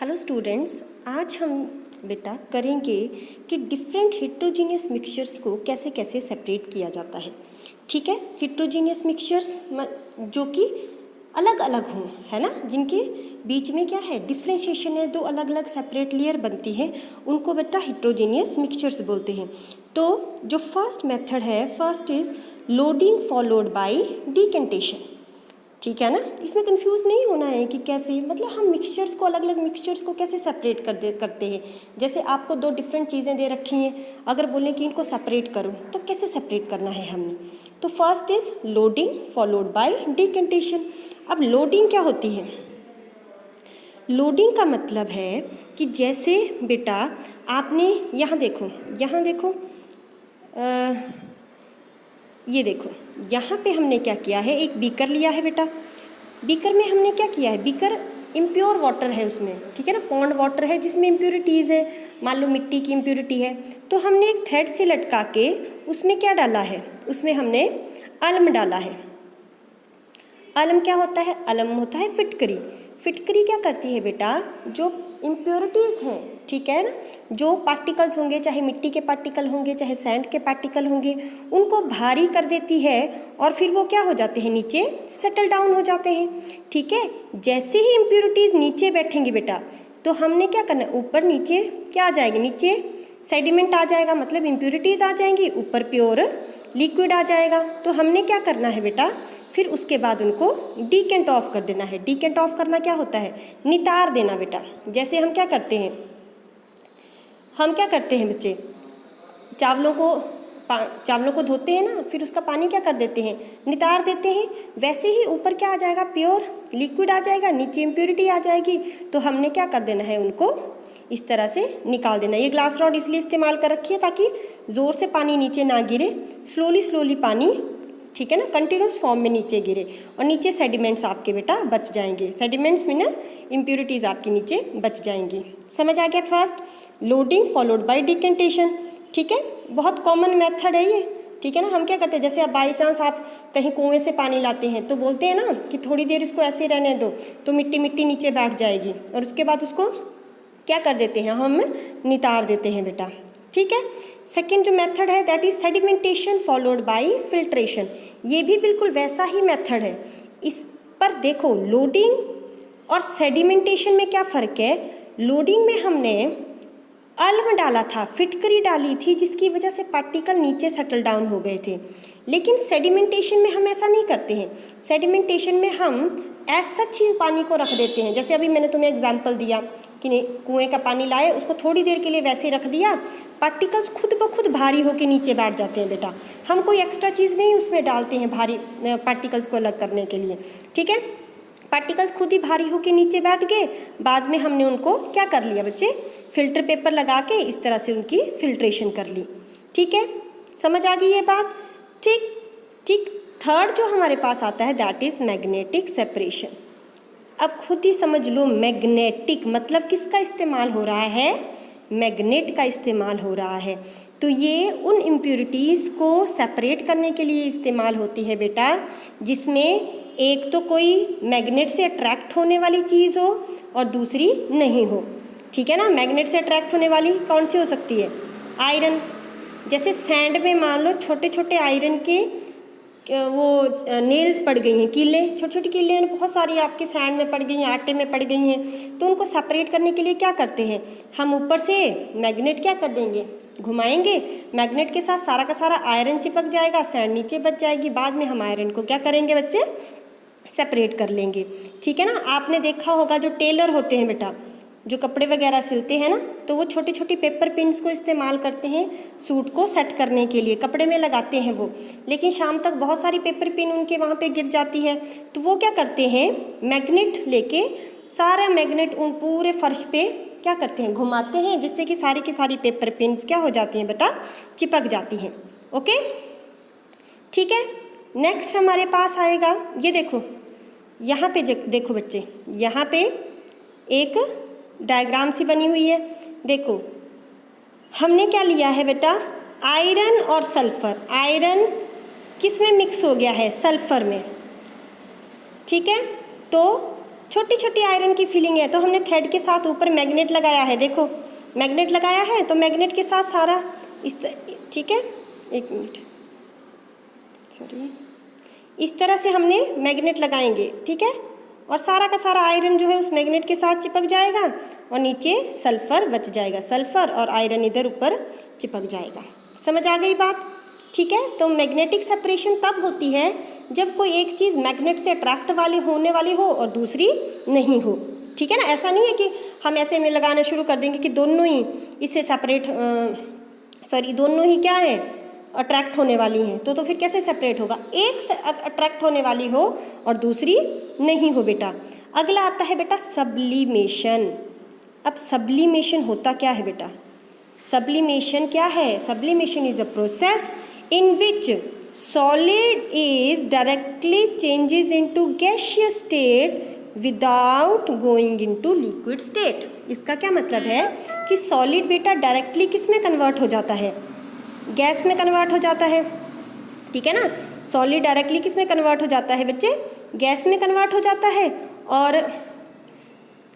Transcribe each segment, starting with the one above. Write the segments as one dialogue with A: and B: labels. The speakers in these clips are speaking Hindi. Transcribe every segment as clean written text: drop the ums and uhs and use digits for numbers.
A: हेलो स्टूडेंट्स, आज हम बेटा करेंगे कि डिफरेंट हेट्रोजीनियस मिक्सचर्स को कैसे कैसे सेपरेट किया जाता है। ठीक है, हेट्रोजीनियस मिक्सचर्स जो कि अलग अलग हों, है ना, जिनके बीच में क्या है, डिफ्रेंशिएशन है, दो अलग अलग सेपरेट लेयर बनती है, उनको बेटा हेट्रोजीनियस मिक्सचर्स बोलते हैं। तो जो फर्स्ट मेथड है, first is loading followed by decantation. ठीक है ना, इसमें कंफ्यूज नहीं होना है कि कैसे, मतलब हम मिक्सचर्स को, अलग अलग मिक्सचर्स को कैसे सेपरेट करते हैं। जैसे आपको दो डिफरेंट चीज़ें दे रखी हैं, अगर बोलें कि इनको सेपरेट करो तो कैसे सेपरेट करना है हमने। तो first is loading followed by decantation. अब लोडिंग क्या होती है? लोडिंग का मतलब है कि जैसे बेटा आपने यहाँ देखो, ये देखो, यहाँ पे हमने क्या किया है, एक बीकर लिया है बेटा। बीकर में हमने क्या किया है, बीकर इम्प्योर वाटर है उसमें, ठीक है ना, पॉन्ड वाटर है जिसमें इम्प्योरिटीज़ है, मान लो मिट्टी की इम्प्योरिटी है। तो हमने एक थ्रेड से लटका के उसमें क्या डाला है, उसमें हमने अलम डाला है। अलम क्या होता है? अलम होता है फिटकरी। फिटकरी क्या करती है बेटा, जो इम्प्योरिटीज़ हैं, ठीक है ना, जो पार्टिकल्स होंगे, चाहे मिट्टी के पार्टिकल होंगे, चाहे सैंड के पार्टिकल होंगे, उनको भारी कर देती है और फिर वो क्या हो जाते हैं, नीचे सेटल डाउन हो जाते हैं। ठीक है, जैसे ही इम्प्योरिटीज़ नीचे बैठेंगी बेटा, तो हमने क्या करना है, ऊपर नीचे क्या आ जाएगी, नीचे सेडिमेंट आ जाएगा, मतलब इम्प्योरिटीज़ आ जाएंगी, ऊपर प्योर लिक्विड आ जाएगा। तो हमने क्या करना है बेटा, फिर उसके बाद उनको डीकेंट ऑफ कर देना है। डीकेंट ऑफ करना क्या होता है, नितार देना बेटा। जैसे हम क्या करते हैं बच्चे, चावलों को धोते हैं ना, फिर उसका पानी क्या कर देते हैं, नितार देते हैं। वैसे ही ऊपर क्या आ जाएगा, प्योर लिक्विड आ जाएगा, नीचे इम्प्योरिटी आ जाएगी। तो हमने क्या कर देना है, उनको इस तरह से निकाल देना। ये ग्लास रॉड इसलिए इस्तेमाल कर रखी है ताकि ज़ोर से पानी नीचे ना गिरे, स्लोली पानी, ठीक है ना, कंटिन्यूस फॉर्म में नीचे गिरे, और नीचे सेडिमेंट्स आपके बेटा बच जाएंगे। सेडिमेंट्स में ना इम्प्योरिटीज़ आपके नीचे बच जाएंगी। समझ आ गया? First loading followed by decantation. ठीक है, बहुत कॉमन मेथड है ये। ठीक है ना, हम क्या करते हैं, जैसे अब बाई चांस आप कहीं कुएं से पानी लाते हैं तो बोलते हैं ना कि थोड़ी देर इसको ऐसे रहने दो, तो मिट्टी नीचे बैठ जाएगी, और उसके बाद उसको क्या कर देते हैं, हम नितार देते हैं बेटा। ठीक है, सेकेंड जो मेथड है that is sedimentation followed by filtration. ये भी बिल्कुल वैसा ही मेथड है। इस पर देखो, लोडिंग और सेडिमेंटेशन में क्या फ़र्क है। लोडिंग में हमने अलम डाला था, फिटकरी डाली थी, जिसकी वजह से पार्टिकल नीचे सेटल डाउन हो गए थे। लेकिन सेडिमेंटेशन में हम ऐसा नहीं करते हैं। सेडिमेंटेशन में हम ऐसा ही पानी को रख देते हैं। जैसे अभी मैंने तुम्हें एग्जांपल दिया कि कुएं का पानी लाए, उसको थोड़ी देर के लिए वैसे रख दिया, पार्टिकल्स खुद ब खुद भारी होकर नीचे बैठ जाते हैं बेटा। हम कोई एक्स्ट्रा चीज़ नहीं उसमें डालते हैं भारी पार्टिकल्स को अलग करने के लिए। ठीक है, पार्टिकल्स खुद ही भारी होकर नीचे बैठ गए। बाद में हमने उनको क्या कर लिया बच्चे, फिल्टर पेपर लगा के इस तरह से उनकी फिल्ट्रेशन कर ली। ठीक है, समझ आ गई ये बात? ठीक। थर्ड जो हमारे पास आता है दैट इज़ मैग्नेटिक सेपरेशन। अब खुद ही समझ लो, मैग्नेटिक मतलब किसका इस्तेमाल हो रहा है, मैग्नेट का इस्तेमाल हो रहा है। तो ये उन इम्प्योरिटीज़ को सेपरेट करने के लिए इस्तेमाल होती है बेटा, जिसमें एक तो कोई मैग्नेट से अट्रैक्ट होने वाली चीज़ हो और दूसरी नहीं हो। ठीक है ना, मैग्नेट से अट्रैक्ट होने वाली कौन सी हो सकती है, आयरन। जैसे सैंड में मान लो छोटे छोटे आयरन के वो नेल्स पड़ गई हैं, कीले, छोटी छोटी कीले बहुत सारी आपके सैंड में पड़ गई हैं, आटे में पड़ गई हैं। तो उनको सेपरेट करने के लिए क्या करते हैं, हम ऊपर से मैग्नेट क्या कर देंगे, घुमाएंगे, मैग्नेट के साथ सारा का सारा आयरन चिपक जाएगा, सैंड नीचे बच जाएगी। बाद में हम आयरन को क्या करेंगे बच्चे, सेपरेट कर लेंगे। ठीक है ना, आपने देखा होगा जो टेलर होते हैं बेटा, जो कपड़े वगैरह सिलते हैं ना, तो वो छोटी छोटी पेपर पिन्स को इस्तेमाल करते हैं सूट को सेट करने के लिए, कपड़े में लगाते हैं वो। लेकिन शाम तक बहुत सारी पेपर पिन उनके वहाँ पे गिर जाती है, तो वो क्या करते हैं, मैग्नेट लेके सारा मैग्नेट उन पूरे फर्श पे क्या करते हैं, घुमाते हैं, जिससे कि सारी की सारी पेपर पिन्स क्या हो जाती हैं बेटा, चिपक जाती हैं। ओके, ठीक है। नेक्स्ट हमारे पास आएगा, ये देखो यहाँ पे देखो बच्चे, यहाँ पे एक डायग्राम सी बनी हुई है। देखो हमने क्या लिया है बेटा, आयरन और सल्फर। आयरन किस में मिक्स हो गया है, सल्फर में। ठीक है, तो छोटी छोटी आयरन की फिलिंग है, तो हमने थ्रेड के साथ ऊपर मैग्नेट लगाया है, देखो मैग्नेट लगाया है, तो मैग्नेट के साथ सारा ठीक है, एक मिनट, सॉरी, इस तरह से हमने मैग्नेट लगाएंगे, ठीक है, और सारा का सारा आयरन जो है उस मैग्नेट के साथ चिपक जाएगा और नीचे सल्फ़र बच जाएगा, सल्फ़र और आयरन इधर ऊपर चिपक जाएगा। समझ आ गई बात? ठीक है। तो मैग्नेटिक सेपरेशन तब होती है जब कोई एक चीज़ मैग्नेट से अट्रैक्ट वाली होने वाली हो और दूसरी नहीं हो, ठीक है ना। ऐसा नहीं है कि हम ऐसे में लगाना शुरू कर देंगे कि दोनों ही इससे सेपरेट दोनों ही क्या है, अट्रैक्ट होने वाली हैं, तो फिर कैसे सेपरेट होगा, एक से अट्रैक्ट होने वाली हो और दूसरी नहीं हो बेटा। अगला आता है बेटा सब्लिमेशन। अब सब्लिमेशन होता क्या है बेटा, सब्लिमेशन क्या है, sublimation is a process in which solid is directly changes into gaseous state without going into liquid state. इसका क्या मतलब है कि सॉलिड बेटा डायरेक्टली किस में कन्वर्ट हो जाता है, गैस में कन्वर्ट हो जाता है, ठीक है ना। सॉलिड डायरेक्टली किस में कन्वर्ट हो जाता है बच्चे, गैस में कन्वर्ट हो जाता है और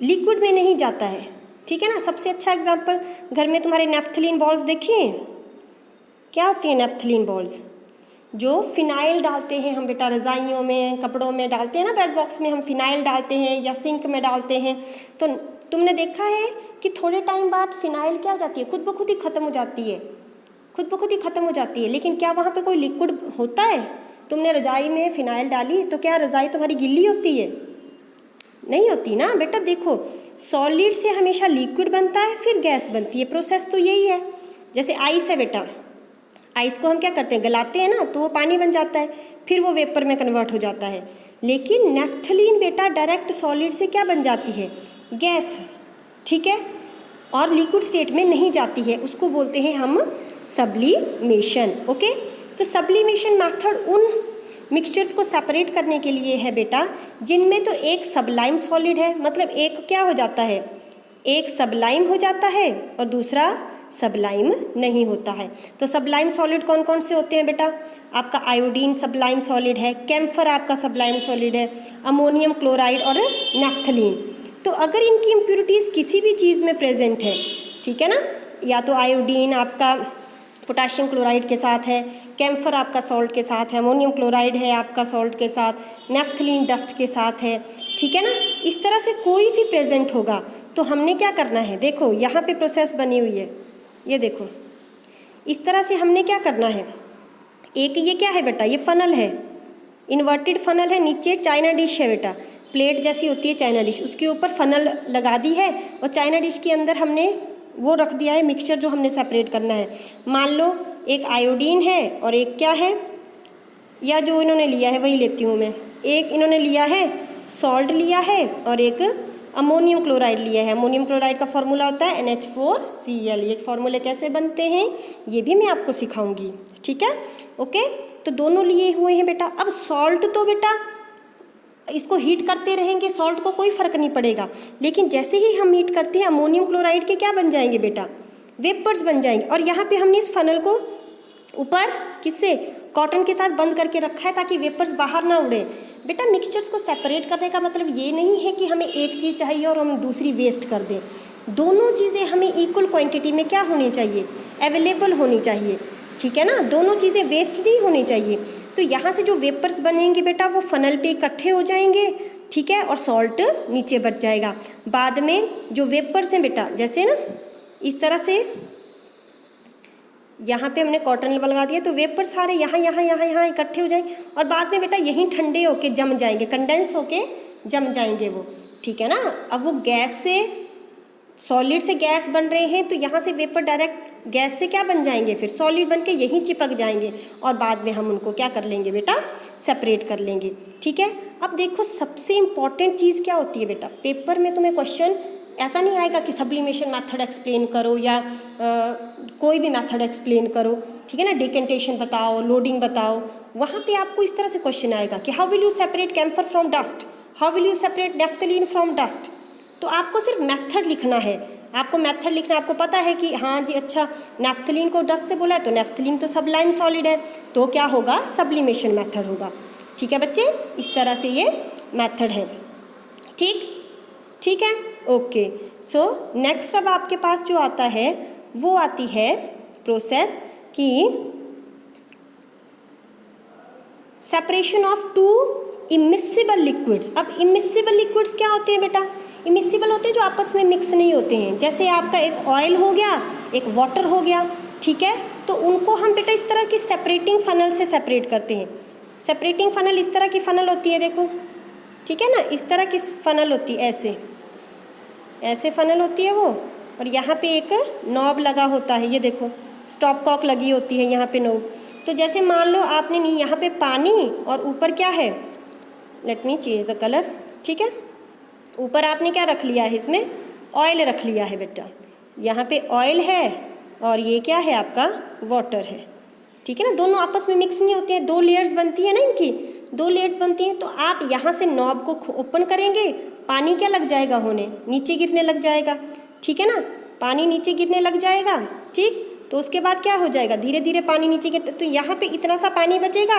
A: लिक्विड में नहीं जाता है, ठीक है ना। सबसे अच्छा एग्जांपल, घर में तुम्हारे नेफ्थलीन बॉल्स देखिए, क्या होती है नेफ्थलीन बॉल्स, जो फिनाइल डालते हैं हम बेटा, रज़ाइयों में कपड़ों में डालते हैं ना, बेड बॉक्स में हम फिनाइल डालते हैं या सिंक में डालते हैं, तो तुमने देखा है कि थोड़े टाइम बाद फिनाइल क्या हो जाती है, खुद ब खुद ही ख़त्म हो जाती है, खुद ब खुद ही ख़त्म हो जाती है। लेकिन क्या वहाँ पे कोई लिक्विड होता है, तुमने रज़ाई में फ़िनाइल डाली तो क्या रज़ाई तुम्हारी गिल्ली होती है, नहीं होती ना बेटा। देखो सॉलिड से हमेशा लिक्विड बनता है फिर गैस बनती है, प्रोसेस तो यही है। जैसे आइस है बेटा, आइस को हम क्या करते हैं, गलाते हैं ना, तो वो पानी बन जाता है, फिर वो वेपर में कन्वर्ट हो जाता है। लेकिन नेफ्थलीन बेटा डायरेक्ट सॉलिड से क्या बन जाती है, गैस, ठीक है, और लिक्विड स्टेट में नहीं जाती है, उसको बोलते हैं हम सब्लिमेशन। ओके, तो सब्लिमेशन मेथड उन मिक्सचर्स को सेपरेट करने के लिए है बेटा जिनमें तो एक सबलाइम सॉलिड है, मतलब एक क्या हो जाता है, एक सबलाइम हो जाता है और दूसरा सबलाइम नहीं होता है। तो सबलाइम सॉलिड कौन कौन से होते हैं बेटा, आपका आयोडीन सबलाइम सॉलिड है, कैम्फर आपका सबलाइम सॉलिड है, अमोनियम क्लोराइड और नेफ्थलीन। तो अगर इनकी इम्प्योरिटीज़ किसी भी चीज़ में प्रेजेंट है, ठीक है ना, या तो आयोडीन आपका पोटाशियम क्लोराइड के साथ है, कैम्फर आपका सॉल्ट के साथ है, अमोनियम क्लोराइड है आपका सॉल्ट के साथ, नेफ्थलीन डस्ट के साथ है, ठीक है ना, इस तरह से कोई भी प्रेजेंट होगा तो हमने क्या करना है, देखो यहाँ पे प्रोसेस बनी हुई है, ये देखो इस तरह से हमने क्या करना है, एक ये क्या है बेटा, ये फनल है, इन्वर्टेड फनल है, नीचे चाइना डिश है बेटा, प्लेट जैसी होती है चाइना डिश, उसके ऊपर फनल लगा दी है और चाइना डिश के अंदर हमने वो रख दिया है मिक्सचर जो हमने सेपरेट करना है। मान लो एक आयोडीन है और एक क्या है, या जो इन्होंने लिया है वही लेती हूँ मैं, एक इन्होंने लिया है सॉल्ट लिया है और एक अमोनियम क्लोराइड लिया है। अमोनियम क्लोराइड का फॉर्मूला होता है NH4Cl। ये फॉर्मूले कैसे बनते हैं ये भी मैं आपको सिखाऊंगी, ठीक है। ओके, तो दोनों लिए हुए हैं बेटा। अब सॉल्ट तो बेटा इसको हीट करते रहेंगे, सॉल्ट को कोई फ़र्क नहीं पड़ेगा, लेकिन जैसे ही हम हीट करते हैं अमोनियम क्लोराइड के क्या बन जाएंगे बेटा, वेपर्स बन जाएंगे। और यहाँ पे हमने इस फनल को ऊपर किससे, कॉटन के साथ बंद करके रखा है ताकि वेपर्स बाहर ना उड़े। बेटा मिक्सचर्स को सेपरेट करने का मतलब ये नहीं है कि हमें एक चीज़ चाहिए और हम दूसरी वेस्ट कर दें, दोनों चीज़ें हमें इक्वल क्वान्टिटी में क्या होनी चाहिए, अवेलेबल होनी चाहिए, ठीक है ना, दोनों चीज़ें वेस्ट नहीं होनी चाहिए। तो यहाँ से जो वेपर्स बनेंगे बेटा वो फनल पे इकट्ठे हो जाएंगे, ठीक है, और सॉल्ट नीचे बच जाएगा। बाद में जो वेपर्स हैं बेटा, जैसे ना इस तरह से यहाँ पे हमने कॉटन लगा दिया तो वेपर सारे यहाँ इकट्ठे हो जाएंगे और बाद में बेटा यहीं ठंडे होके जम जाएंगे, कंडेंस होके जम जाएंगे वो, ठीक है ना। अब वो गैस से, सॉलिड से गैस बन रहे हैं तो यहाँ से वेपर डायरेक्ट गैस से क्या बन जाएंगे, फिर सॉलिड बन के यहीं चिपक जाएंगे और बाद में हम उनको क्या कर लेंगे बेटा, सेपरेट कर लेंगे, ठीक है। अब देखो सबसे इम्पॉर्टेंट चीज़ क्या होती है बेटा, पेपर में तुम्हें क्वेश्चन ऐसा नहीं आएगा कि सब्लिमेशन मेथड एक्सप्लेन करो या कोई भी मेथड एक्सप्लेन करो, ठीक है ना, डिकेंटेशन बताओ, लोडिंग बताओ, वहाँ पे आपको इस तरह से क्वेश्चन आएगा कि how will you separate camphor from dust, how will you separate naphthalene from dust. तो आपको सिर्फ मेथड लिखना है, आपको मेथड लिखना, आपको पता है कि हाँ जी अच्छा नेफ्थलीन को डस्ट से बोला है तो नेफ्थलीन तो सबलाइम सॉलिड है, तो क्या होगा, सब्लिमेशन मेथड होगा, ठीक है बच्चे। इस तरह से ये मेथड है, ठीक है, ओके। सो नेक्स्ट अब आपके पास जो आता है वो आती है प्रोसेस कि separation of to immiscible liquids. अब इमिसिबल लिक्विड्स क्या होते हैं बेटा? इमिसिबल होते हैं जो आपस में मिक्स नहीं होते हैं। जैसे आपका एक ऑयल हो गया, एक वाटर हो गया, ठीक है, तो उनको हम बेटा इस तरह की सेपरेटिंग फनल से सेपरेट करते हैं। सेपरेटिंग फनल इस तरह की फनल होती है, देखो, ठीक है ना, इस तरह की फनल होती है, ऐसे फनल होती है वो, और यहाँ पे एक नॉब लगा होता है, ये देखो स्टॉप कॉक लगी होती है यहाँ पे नॉब। तो जैसे मान लो आपने नहीं, यहाँ पे पानी और ऊपर क्या है, let me change the colour, ठीक है, ऊपर आपने क्या रख लिया है, इसमें ऑयल रख लिया है बेटा, यहाँ पे ऑयल है और ये क्या है आपका वाटर है, ठीक है ना, दोनों आपस में मिक्स नहीं होते हैं, दो लेयर्स बनती है ना, इनकी दो लेयर्स बनती हैं। तो आप यहाँ से नॉब को ओपन करेंगे, पानी क्या लग जाएगा होने, नीचे गिरने लग जाएगा, ठीक है ना, पानी नीचे गिरने लग जाएगा, ठीक। तो उसके बाद क्या हो जाएगा, धीरे धीरे पानी नीचे गिरता, तो यहाँ पे इतना सा पानी बचेगा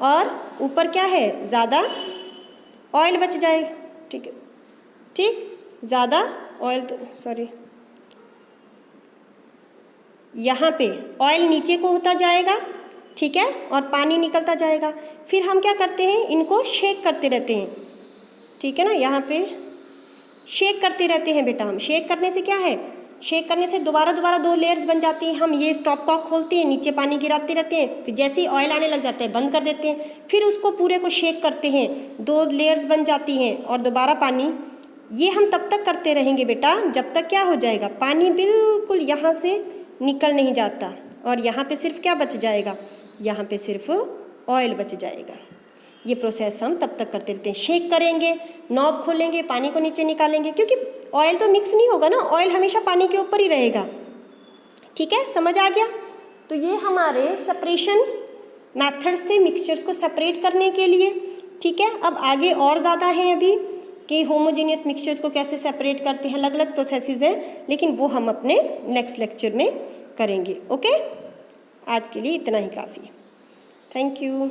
A: और ऊपर क्या है, ज़्यादा ऑयल बच जाएगा, ठीक है, ठीक, ज़्यादा ऑयल, तो सॉरी, यहाँ पे ऑयल नीचे को होता जाएगा, ठीक है, और पानी निकलता जाएगा। फिर हम क्या करते हैं, इनको शेक करते रहते हैं, ठीक है ना, यहाँ पे शेक करते रहते हैं बेटा। हम शेक करने से क्या है, शेक करने से दोबारा दो लेयर्स बन जाती हैं। हम ये स्टॉप कॉक खोलते हैं, नीचे पानी गिराते रहते हैं, फिर जैसे ही ऑयल आने लग जाता है बंद कर देते हैं, फिर उसको पूरे को शेक करते हैं, दो लेयर्स बन जाती हैं और दोबारा पानी। ये हम तब तक करते रहेंगे बेटा जब तक क्या हो जाएगा, पानी बिल्कुल यहाँ से निकल नहीं जाता और यहाँ पे सिर्फ क्या बच जाएगा, यहाँ पे सिर्फ ऑयल बच जाएगा। ये प्रोसेस हम तब तक करते रहते हैं, शेक करेंगे, नॉब खोलेंगे, पानी को नीचे निकालेंगे, क्योंकि ऑयल तो मिक्स नहीं होगा ना, ऑयल हमेशा पानी के ऊपर ही रहेगा, ठीक है, समझ आ गया। तो ये हमारे सेपरेशन मेथड्स थे मिक्सचर्स को सेपरेट करने के लिए, ठीक है। अब आगे और ज़्यादा है अभी कि होमोजेनियस मिक्सचर्स को कैसे सेपरेट करते हैं, अलग अलग प्रोसेसेस हैं, लेकिन वो हम अपने नेक्स्ट लेक्चर में करेंगे, ओके। आज के लिए इतना ही काफ़ी, थैंक यू।